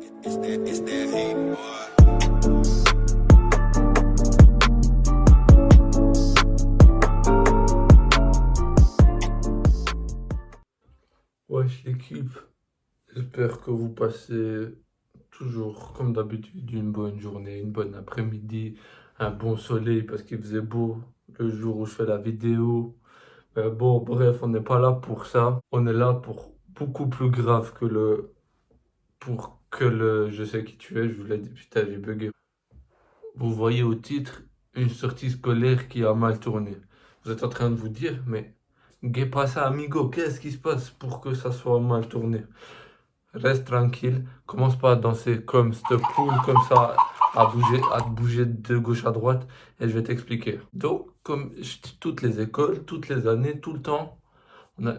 It's that heat, boy. Wesh l'équipe, j'espère que vous passez toujours comme d'habitude une bonne journée, une bonne après-midi, un bon soleil parce qu'il faisait beau le jour où je fais la vidéo. Bon, bref, on n'est pas là pour ça, on est là pour beaucoup plus grave que le je sais qui tu es, je vous l'ai dit, putain j'ai bugué. Vous voyez au titre une sortie scolaire qui a mal tourné. Vous êtes en train de vous dire, mais qu'est pasa amigo, qu'est-ce qui se passe pour que ça soit mal tourné? Reste tranquille, commence pas à danser comme cette poule, comme ça, à te bouger de gauche à droite, et je vais t'expliquer. Donc, comme toutes les écoles, toutes les années, tout le temps,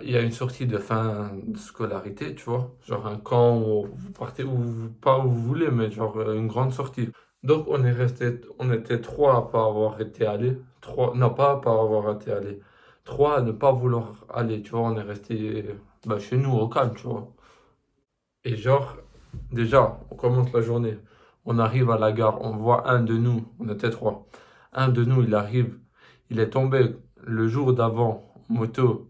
il y a une sortie de fin de scolarité, tu vois, genre un camp où vous partez, pas où vous voulez, mais genre une grande sortie. Donc, on était trois à pas avoir été allés, trois, non pas à pas avoir été allés, trois à ne pas vouloir aller, tu vois, on est resté chez nous au calme, tu vois. Et genre, déjà, on commence la journée, on arrive à la gare, on voit un de nous, on était trois, un de nous, il arrive, il est tombé le jour d'avant, en moto.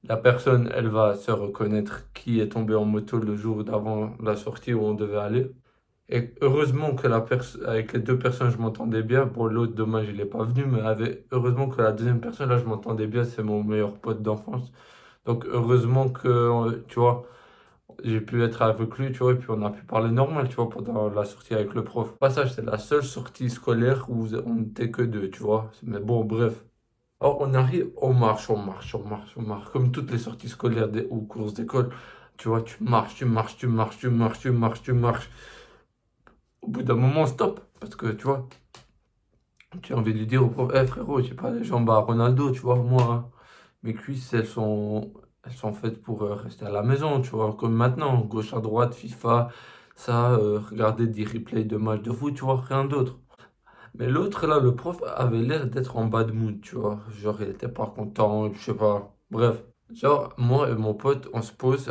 La personne, elle va se reconnaître qui est tombé en moto le jour d'avant la sortie où on devait aller. Et heureusement que avec les deux personnes, je m'entendais bien. Bon, l'autre, dommage, il n'est pas venu, mais heureusement que la deuxième personne, là, je m'entendais bien, c'est mon meilleur pote d'enfance. Donc, heureusement que, tu vois, j'ai pu être avec lui, tu vois, et puis on a pu parler normal, tu vois, pendant la sortie avec le prof. Au passage, c'est la seule sortie scolaire où on n'était que deux, tu vois. Mais bon, bref. Alors, on arrive, on marche, on marche, on marche, on marche. Comme toutes les sorties scolaires ou courses d'école, tu vois, tu marches, tu marches, tu marches, tu marches, tu marches, tu marches. Au bout d'un moment, stop. Parce que, tu vois, tu as envie de lui dire au prof, eh frérot, j'ai pas les jambes à Ronaldo, tu vois, moi, hein, mes cuisses, elles sont faites pour rester à la maison, tu vois, comme maintenant, gauche à droite, FIFA, ça, regarder des replays de matchs de foot, tu vois, rien d'autre. Mais l'autre, là, le prof avait l'air d'être en bad mood, tu vois, genre, il était pas content, je sais pas, bref. Genre, moi et mon pote, on se pose,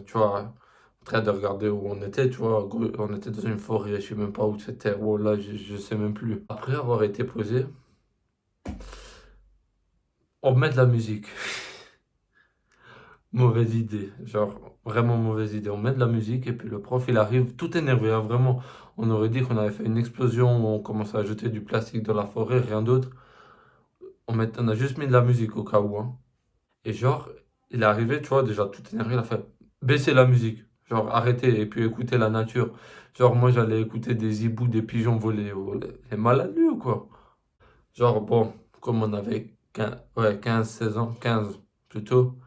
tu vois, en train de regarder où on était, tu vois, on était dans une forêt, je sais même pas où c'était, oh là, je sais même plus. Après avoir été posé, on met de la musique. Mauvaise idée, genre vraiment mauvaise idée. On met de la musique et puis le prof il arrive tout énervé, hein, vraiment. On aurait dit qu'on avait fait une explosion où on commençait à jeter du plastique dans la forêt, rien d'autre. On a juste mis de la musique au cas où, hein. Et genre, il est arrivé, tu vois, déjà tout énervé, il a fait baisser la musique, genre arrêter et puis écouter la nature. Genre, moi j'allais écouter des hiboux, des pigeons voler. Oh, il est malade lui ou quoi? Genre, bon, comme on avait 15, ouais, 15, 16 ans, 15 plutôt,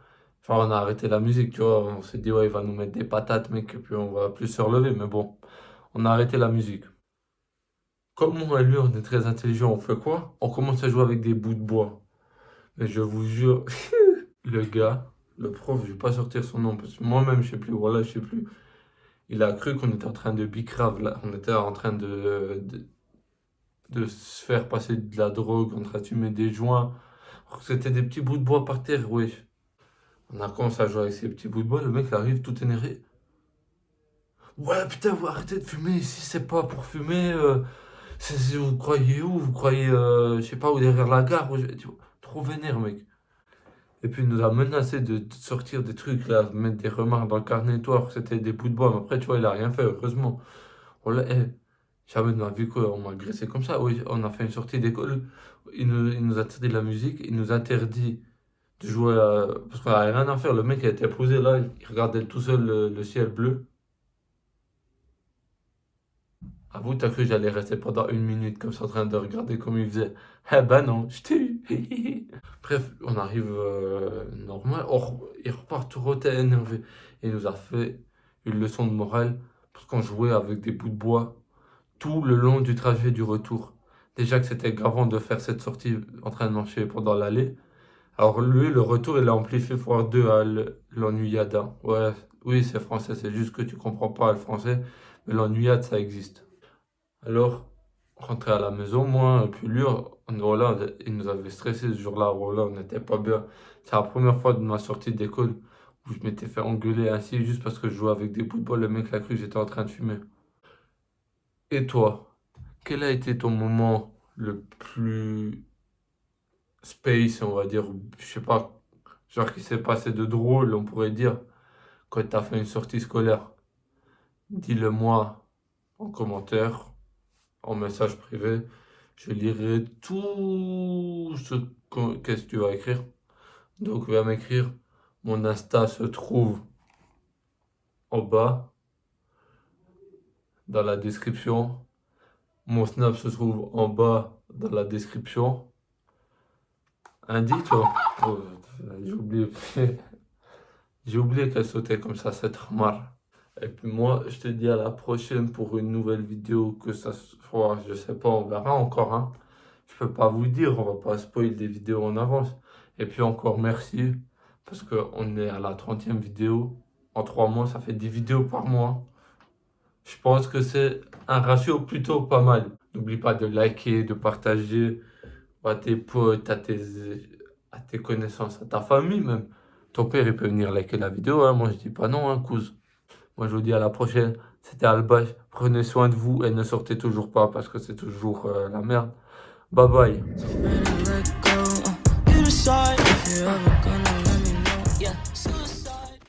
genre on a arrêté la musique, tu vois, on s'est dit, ouais, il va nous mettre des patates, mec, et puis on va plus se relever, mais bon, on a arrêté la musique. Comme moi et lui, on est très intelligent, on fait quoi? On commence à jouer avec des bouts de bois. Mais je vous jure, le gars, le prof, je vais pas sortir son nom, parce que moi-même, je sais plus, voilà, je sais plus. Il a cru qu'on était en train de bicrave, là, on était en train de se faire passer de la drogue, en train de fumer des joints. C'était des petits bouts de bois par terre, wesh. On a commencé à jouer avec ces petits bouts de bois, le mec il arrive tout énervé. Ouais, putain, vous arrêtez de fumer ici, c'est pas pour fumer. Vous croyez où? Vous croyez, je sais pas, où derrière la gare? Tu vois, trop vénère, mec. Et puis il nous a menacé de sortir des trucs, là, de mettre des remarques dans le carnet noir, que c'était des bouts de bois. Mais après, tu vois, il a rien fait, heureusement. Oh là, jamais de ma vie qu'on m'a agressé comme ça. Oui, on a fait une sortie d'école. Il nous interdit de la musique, il nous interdit de jouer parce qu'on avait rien à faire. Le mec il était posé là, il regardait tout seul le ciel bleu. Avoue, t'as cru que j'allais rester pendant une minute comme ça en train de regarder comme il faisait. Eh ben non, je t'ai eu. Bref, on arrive normal. Oh, il repart tout roté énervé. Il nous a fait une leçon de morale parce qu'on jouait avec des bouts de bois tout le long du trajet du retour. Déjà que c'était gravant de faire cette sortie en train de marcher pendant l'aller. Alors lui, le retour, il a amplifié fois 2 à l'ennuyade, hein. Ouais, oui, c'est français, c'est juste que tu comprends pas le français, mais l'ennuyade, ça existe. Alors, rentré à la maison, moi, puis lui, voilà, il nous avait stressé ce jour-là, voilà, on n'était pas bien. C'est la première fois de ma sortie d'école où je m'étais fait engueuler ainsi juste parce que je jouais avec des footballs, le mec a cru que j'étais en train de fumer. Et toi, quel a été ton moment le plus space, on va dire, je sais pas, genre qui s'est passé de drôle, on pourrait dire, quand t'as fait une sortie scolaire? Dis-le moi en commentaire, en message privé. Je lirai tout ce qu'est-ce que tu vas écrire. Donc, viens m'écrire. Mon Insta se trouve en bas, dans la description. Mon Snap se trouve en bas, dans la description. Indi, toi. Oh, j'ai oublié. J'ai oublié qu'elle sautait comme ça, cette remarque. Et puis moi, je te dis à la prochaine pour une nouvelle vidéo, que ça soit, je sais pas, on verra encore, hein. Je peux pas vous dire, on va pas spoiler des vidéos en avance. Et puis encore merci, parce qu'on est à la 30e vidéo. En 3 mois, ça fait 10 vidéos par mois. Je pense que c'est un ratio plutôt pas mal. N'oublie pas de liker, de partager à tes potes, à tes connaissances, à ta famille même. Ton père, il peut venir liker la vidéo, hein. Moi, je dis pas non, hein, cousin. Moi, je vous dis à la prochaine. C'était Albash. Prenez soin de vous et ne sortez toujours pas parce que c'est toujours la merde. Bye bye.